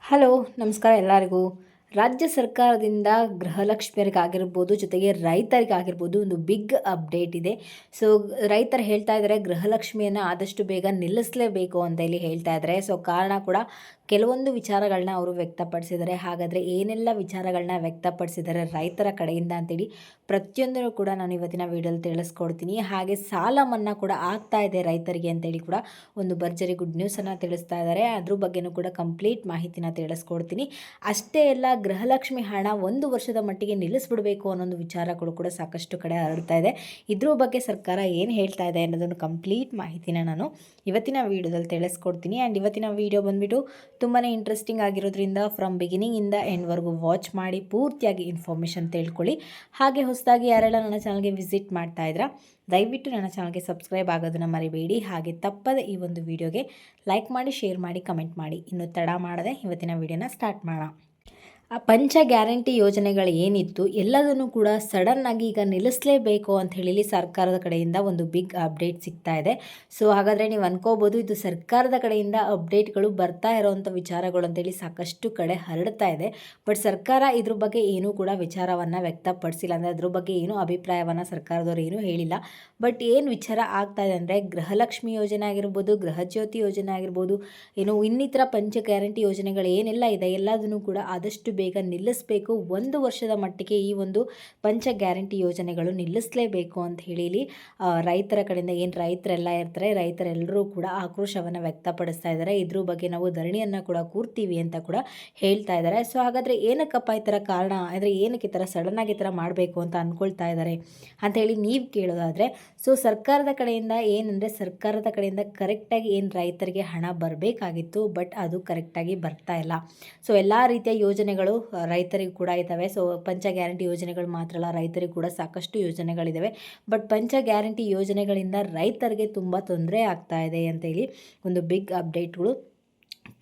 Hello ನಮಸ್ಕಾರ ಎಲ್ಲರಿಗೂ. ರಾಜ್ಯ ಸರ್ಕಾರದಿಂದ ಗೃಹಲಕ್ಷ್ಮಿಯರಿಗಾಗಿರ್ಬೋದು, ಜೊತೆಗೆ ರೈತರಿಗಾಗಿರ್ಬೋದು ಒಂದು ಬಿಗ್ ಅಪ್ಡೇಟ್ ಇದೆ. ಸೊ ರೈತರು ಹೇಳ್ತಾ ಇದ್ದಾರೆ ಗೃಹಲಕ್ಷ್ಮಿಯನ್ನು ಆದಷ್ಟು ಬೇಗ ನಿಲ್ಲಿಸಲೇಬೇಕು ಅಂತ ಇಲ್ಲಿ ಹೇಳ್ತಾ ಇದ್ದಾರೆ. ಸೊ ಕಾರಣ ಕೂಡ ಕೆಲವೊಂದು ವಿಚಾರಗಳನ್ನ ಅವರು ವ್ಯಕ್ತಪಡಿಸಿದ್ದಾರೆ. ಹಾಗಾದರೆ ಏನೆಲ್ಲ ವಿಚಾರಗಳನ್ನ ವ್ಯಕ್ತಪಡಿಸಿದ್ದಾರೆ ರೈತರ ಕಡೆಯಿಂದ ಅಂತೇಳಿ ಪ್ರತಿಯೊಂದನ್ನು ಕೂಡ ನಾನು ಇವತ್ತಿನ ವಿಡಿಯೋದಲ್ಲಿ ತಿಳಿಸ್ಕೊಡ್ತೀನಿ. ಹಾಗೆ ಸಾಲ ಮನ್ನಾ ಕೂಡ ಆಗ್ತಾ ಇದೆ ರೈತರಿಗೆ ಅಂತೇಳಿ ಕೂಡ ಒಂದು ಭರ್ಜರಿ ಗುಡ್ ನ್ಯೂಸನ್ನು ತಿಳಿಸ್ತಾ ಇದ್ದಾರೆ. ಅದ್ರ ಬಗ್ಗೆನೂ ಕೂಡ ಕಂಪ್ಲೀಟ್ ಮಾಹಿತಿನ ತಿಳಿಸ್ಕೊಡ್ತೀನಿ. ಅಷ್ಟೇ ಎಲ್ಲ ಗೃಹಲಕ್ಷ್ಮಿ ಹಣ 1 ವರ್ಷದ ಮಟ್ಟಿಗೆ ನಿಲ್ಲಿಸ್ಬಿಡಬೇಕು ಅನ್ನೋದು ವಿಚಾರಗಳು ಕೂಡ ಸಾಕಷ್ಟು ಕಡೆ ಹರಡ್ತಾ ಇದೆ. ಇದ್ರ ಬಗ್ಗೆ ಸರ್ಕಾರ ಏನು ಹೇಳ್ತಾ ಇದೆ ಅನ್ನೋದನ್ನು ಕಂಪ್ಲೀಟ್ ಮಾಹಿತಿನ ನಾನು ಇವತ್ತಿನ ವೀಡಿಯೋದಲ್ಲಿ ತಿಳಿಸ್ಕೊಡ್ತೀನಿ. ಆ್ಯಂಡ್ ಇವತ್ತಿನ ವೀಡಿಯೋ ಬಂದುಬಿಟ್ಟು ತುಂಬಾ ಇಂಟ್ರೆಸ್ಟಿಂಗ್ ಆಗಿರೋದ್ರಿಂದ ಫ್ರಮ್ ಬಿಗಿನಿಂಗಿಂದ ಎಂಡ್ವರೆಗೂ ವಾಚ್ ಮಾಡಿ ಪೂರ್ತಿಯಾಗಿ ಇನ್ಫಾರ್ಮೇಷನ್ ತಿಳ್ಕೊಳ್ಳಿ. ಹಾಗೆ ಹೊಸದಾಗಿ ಯಾರೆಲ್ಲ ನನ್ನ ಚಾನಲ್ಗೆ ವಿಸಿಟ್ ಮಾಡ್ತಾ ಇದ್ದೀರಾ ದಯವಿಟ್ಟು ನನ್ನ ಚಾನಲ್ಗೆ ಸಬ್ಸ್ಕ್ರೈಬ್ ಆಗೋದನ್ನು ಮರಿಬೇಡಿ. ಹಾಗೆ ತಪ್ಪದೆ ಈ ಒಂದು ವಿಡಿಯೋಗೆ ಲೈಕ್ ಮಾಡಿ, ಶೇರ್ ಮಾಡಿ, ಕಮೆಂಟ್ ಮಾಡಿ. ಇನ್ನು ತಡ ಮಾಡದೆ ಇವತ್ತಿನ ವಿಡಿಯೋನ ಸ್ಟಾರ್ಟ್ ಮಾಡೋಣ. ಆ ಪಂಚ ಗ್ಯಾರಂಟಿ ಯೋಜನೆಗಳು ಏನಿತ್ತು ಎಲ್ಲದನ್ನು ಕೂಡ ಸಡನ್ನಾಗಿ ಈಗ ನಿಲ್ಲಿಸಲೇಬೇಕು ಅಂತ ಹೇಳಿ ಸರ್ಕಾರದ ಕಡೆಯಿಂದ ಒಂದು ಬಿಗ್ ಅಪ್ಡೇಟ್ ಸಿಗ್ತಾ ಇದೆ. ಸೊ ಹಾಗಾದರೆ ನೀವು ಅನ್ಕೋಬೋದು ಇದು ಸರ್ಕಾರದ ಕಡೆಯಿಂದ ಅಪ್ಡೇಟ್ಗಳು ಬರ್ತಾ ಇರೋವಂಥ ವಿಚಾರಗಳು ಅಂತೇಳಿ ಸಾಕಷ್ಟು ಕಡೆ ಹರಡ್ತಾ ಇದೆ. ಬಟ್ ಸರ್ಕಾರ ಇದ್ರ ಬಗ್ಗೆ ಏನೂ ಕೂಡ ವಿಚಾರವನ್ನು ವ್ಯಕ್ತಪಡಿಸಿಲ್ಲ. ಅಂದರೆ ಅದ್ರ ಬಗ್ಗೆ ಏನೂ ಅಭಿಪ್ರಾಯವನ್ನು ಸರ್ಕಾರದವರು ಏನೂ ಹೇಳಿಲ್ಲ. ಬಟ್ ಏನು ವಿಚಾರ ಆಗ್ತಾ ಇದೆ ಅಂದರೆ ಗೃಹಲಕ್ಷ್ಮಿ ಯೋಜನೆ ಆಗಿರ್ಬೋದು, ಗೃಹಜ್ಯೋತಿ ಯೋಜನೆ ಆಗಿರ್ಬೋದು, ಏನು ಇನ್ನಿತರ ಪಂಚ ಗ್ಯಾರಂಟಿ ಯೋಜನೆಗಳು ಏನೆಲ್ಲ ಇದೆ ಎಲ್ಲದನ್ನು ಕೂಡ ಆದಷ್ಟು ಬೇಗ ನಿಲ್ಲಿಸಬೇಕು. 1 ವರ್ಷದ ಮಟ್ಟಿಗೆ ಈ ಒಂದು ಪಂಚ ಗ್ಯಾರಂಟಿ ಯೋಜನೆಗಳು ನಿಲ್ಲಿಸಲೇಬೇಕು ಅಂತ ಹೇಳಿ ರೈತರ ಕಡೆಯಿಂದ ಏನು ರೈತರೆಲ್ಲ ಇರ್ತಾರೆ ರೈತರೆಲ್ಲರೂ ಕೂಡ ಆಕ್ರೋಶವನ್ನು ವ್ಯಕ್ತಪಡಿಸ್ತಾ ಇದ್ದಾರೆ. ಇದ್ರ ಬಗ್ಗೆ ನಾವು ಧರಣಿಯನ್ನು ಕೂಡ ಕೂರ್ತೀವಿ ಅಂತ ಕೂಡ ಹೇಳ್ತಾ ಇದ್ದಾರೆ. ಸೊ ಹಾಗಾದರೆ ಏನಕ್ಕಪ್ಪ ಈ ಥರ ಕಾರಣ ಅಂದರೆ ಏನಕ್ಕೆ ಈ ಥರ ಸಡನ್ನಾಗಿ ಈ ಥರ ಮಾಡಬೇಕು ಅಂತ ಅಂದ್ಕೊಳ್ತಾ ಇದ್ದಾರೆ ಅಂಥೇಳಿ ನೀವು ಕೇಳೋದಾದರೆ, ಸೊ ಸರ್ಕಾರದ ಕಡೆಯಿಂದ ಏನಂದರೆ ಸರ್ಕಾರದ ಕಡೆಯಿಂದ ಕರೆಕ್ಟಾಗಿ ಏನು ರೈತರಿಗೆ ಹಣ ಬರಬೇಕಾಗಿತ್ತು ಬಟ್ ಅದು ಕರೆಕ್ಟಾಗಿ ಬರ್ತಾ ಇಲ್ಲ. ಸೊ ಎಲ್ಲ ರೀತಿಯ ಯೋಜನೆಗಳು ರೈತರಿಗೂ ಕೂಡ ಇದ್ದಾವೆ. ಸೊ ಪಂಚ ಗ್ಯಾರಂಟಿ ಯೋಜನೆಗಳು ಮಾತ್ರ ಅಲ್ಲ, ರೈತರಿಗೂ ಕೂಡ ಸಾಕಷ್ಟು ಯೋಜನೆಗಳಿದ್ದಾವೆ. ಬಟ್ ಪಂಚ ಗ್ಯಾರಂಟಿ ಯೋಜನೆಗಳಿಂದ ರೈತರಿಗೆ ತುಂಬ ತೊಂದರೆ ಆಗ್ತಾ ಇದೆ ಅಂತೇಳಿ ಒಂದು ಬಿಗ್ ಅಪ್ಡೇಟ್ಗಳು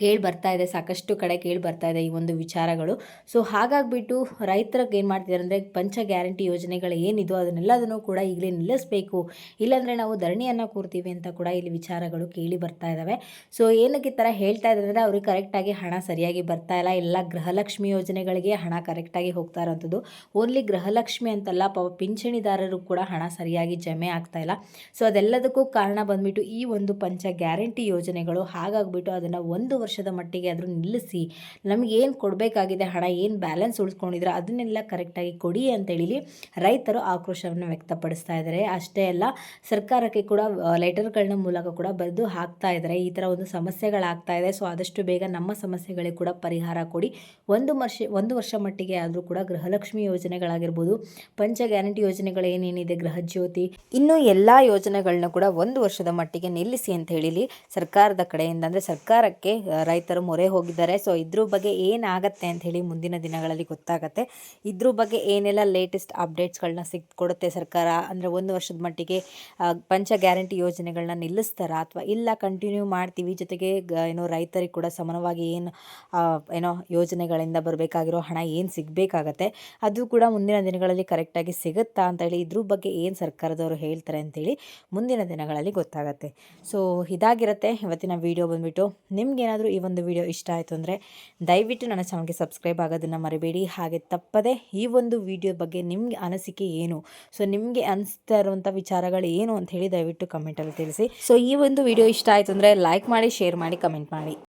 ಕೇಳಿ ಬರ್ತಾ ಇದೆ. ಸಾಕಷ್ಟು ಕಡೆ ಕೇಳಿ ಬರ್ತಾ ಇದೆ ಈ ಒಂದು ವಿಚಾರಗಳು. ಸೊ ಹಾಗಾಗಿಬಿಟ್ಟು ರೈತರಿಗೆ ಏನು ಮಾಡ್ತಿದ್ದಾರೆ ಅಂದರೆ ಪಂಚ ಗ್ಯಾರಂಟಿ ಯೋಜನೆಗಳು ಏನಿದೋ ಅದನ್ನೆಲ್ಲದನ್ನು ಕೂಡ ಈಗಲೇ ನಿಲ್ಲಿಸಬೇಕು, ಇಲ್ಲಾಂದರೆ ನಾವು ಧರಣಿಯನ್ನು ಕೂರ್ತೀವಿ ಅಂತ ಕೂಡ ಇಲ್ಲಿ ವಿಚಾರಗಳು ಕೇಳಿ ಬರ್ತಾ ಇದ್ದಾವೆ. ಸೊ ಏನಕ್ಕೆ ಈ ಥರ ಹೇಳ್ತಾ ಇದ್ದಾರೆ ಅಂದರೆ ಅವ್ರಿಗೆ ಕರೆಕ್ಟಾಗಿ ಹಣ ಸರಿಯಾಗಿ ಬರ್ತಾ ಇಲ್ಲ. ಎಲ್ಲ ಗೃಹಲಕ್ಷ್ಮಿ ಯೋಜನೆಗಳಿಗೆ ಹಣ ಕರೆಕ್ಟಾಗಿ ಹೋಗ್ತಾ ಇರೋವಂಥದ್ದು. ಓನ್ಲಿ ಗೃಹಲಕ್ಷ್ಮಿ ಅಂತಲ್ಲ, ಪಿಂಚಣಿದಾರರು ಕೂಡ ಹಣ ಸರಿಯಾಗಿ ಜಮೆ ಆಗ್ತಾ ಇಲ್ಲ. ಸೊ ಅದೆಲ್ಲದಕ್ಕೂ ಕಾರಣ ಬಂದುಬಿಟ್ಟು ಈ ಒಂದು ಪಂಚ ಗ್ಯಾರಂಟಿ ಯೋಜನೆಗಳು. ಹಾಗಾಗಿಬಿಟ್ಟು ಅದನ್ನು 1 ವರ್ಷದ ಮಟ್ಟಿಗೆ ಆದರೂ ನಿಲ್ಲಿಸಿ ನಮಗೇನು ಕೊಡಬೇಕಾಗಿದೆ ಹಣ ಏನು ಬ್ಯಾಲೆನ್ಸ್ ಉಳಿಸ್ಕೊಂಡಿದ್ರೆ ಅದನ್ನೆಲ್ಲ ಕರೆಕ್ಟಾಗಿ ಕೊಡಿ ಅಂತೇಳಿ ರೈತರು ಆಕ್ರೋಶವನ್ನು ವ್ಯಕ್ತಪಡಿಸ್ತಾ ಇದ್ದಾರೆ. ಅಷ್ಟೇ ಅಲ್ಲ, ಸರ್ಕಾರಕ್ಕೆ ಕೂಡ ಲೆಟರ್ಗಳನ್ನ ಮೂಲಕ ಕೂಡ ಬರೆದು ಹಾಕ್ತಾ ಇದ್ದಾರೆ ಈ ಥರ ಒಂದು ಸಮಸ್ಯೆಗಳಾಗ್ತಾ ಇದೆ. ಸೊ ಆದಷ್ಟು ಬೇಗ ನಮ್ಮ ಸಮಸ್ಯೆಗಳಿಗೆ ಕೂಡ ಪರಿಹಾರ ಕೊಡಿ. 1 ವರ್ಷ ಮಟ್ಟಿಗೆ ಆದರೂ ಕೂಡ ಗೃಹಲಕ್ಷ್ಮಿ ಯೋಜನೆಗಳಾಗಿರ್ಬೋದು, ಪಂಚ ಗ್ಯಾರಂಟಿ ಯೋಜನೆಗಳು ಏನೇನಿದೆ, ಗೃಹಜ್ಯೋತಿ, ಇನ್ನೂ ಎಲ್ಲ ಯೋಜನೆಗಳನ್ನ ಕೂಡ 1 ವರ್ಷದ ಮಟ್ಟಿಗೆ ನಿಲ್ಲಿಸಿ ಅಂತ ಹೇಳಿ ಸರ್ಕಾರದ ಕಡೆಯಿಂದ ಅಂದರೆ ಸರ್ಕಾರಕ್ಕೆ ರೈತರು ಮೊರೆ ಹೋಗಿದ್ದಾರೆ. ಸೊ ಇದ್ರ ಬಗ್ಗೆ ಏನಾಗತ್ತೆ ಅಂತ ಹೇಳಿ ಮುಂದಿನ ದಿನಗಳಲ್ಲಿ ಗೊತ್ತಾಗತ್ತೆ. ಇದ್ರ ಬಗ್ಗೆ ಏನೆಲ್ಲ ಲೇಟೆಸ್ಟ್ ಅಪ್ಡೇಟ್ಸ್ಗಳನ್ನ ಕೊಡುತ್ತೆ ಸರ್ಕಾರ ಅಂದರೆ 1 ವರ್ಷದ ಮಟ್ಟಿಗೆ ಪಂಚ ಗ್ಯಾರಂಟಿ ಯೋಜನೆಗಳನ್ನ ನಿಲ್ಲಿಸ್ತಾರಾ ಅಥವಾ ಇಲ್ಲ ಕಂಟಿನ್ಯೂ ಮಾಡ್ತೀವಿ, ಜೊತೆಗೆ ಏನೋ ರೈತರಿಗೆ ಕೂಡ ಸಮಾನವಾಗಿ ಏನೋ ಯೋಜನೆಗಳಿಂದ ಬರಬೇಕಾಗಿರೋ ಹಣ ಏನು ಸಿಗಬೇಕಾಗತ್ತೆ ಅದು ಕೂಡ ಮುಂದಿನ ದಿನಗಳಲ್ಲಿ ಕರೆಕ್ಟಾಗಿ ಸಿಗುತ್ತಾ ಅಂತೇಳಿ ಇದ್ರ ಬಗ್ಗೆ ಏನು ಸರ್ಕಾರದವರು ಹೇಳ್ತಾರೆ ಅಂತೇಳಿ ಮುಂದಿನ ದಿನಗಳಲ್ಲಿ ಗೊತ್ತಾಗತ್ತೆ. ಸೊ ಇದಾಗಿರುತ್ತೆ ಇವತ್ತಿನ ವಿಡಿಯೋ ಬಂದುಬಿಟ್ಟು. ನಿಮ್ಗೇನಾದರೂ ಈ ಒಂದು ವಿಡಿಯೋ ಇಷ್ಟ ಆಯಿತು ಅಂದರೆ ದಯವಿಟ್ಟು ನನ್ನ ಚಾನಲ್ಗೆ ಸಬ್ಸ್ಕ್ರೈಬ್ ಆಗೋದನ್ನು ಮರಿಬೇಡಿ. ಹಾಗೆ ತಪ್ಪದೆ ಈ ಒಂದು ವಿಡಿಯೋ ಬಗ್ಗೆ ನಿಮಗೆ ಅನಿಸಿಕೆ ಏನು, ಸೊ ನಿಮಗೆ ಅನಿಸ್ತಾ ಇರುವಂಥ ವಿಚಾರಗಳು ಏನು ಅಂತ ಹೇಳಿ ದಯವಿಟ್ಟು ಕಮೆಂಟಲ್ಲಿ ತಿಳಿಸಿ. ಸೊ ಈ ಒಂದು ವಿಡಿಯೋ ಇಷ್ಟ ಆಯಿತು ಅಂದರೆ ಲೈಕ್ ಮಾಡಿ, ಶೇರ್ ಮಾಡಿ, ಕಮೆಂಟ್ ಮಾಡಿ.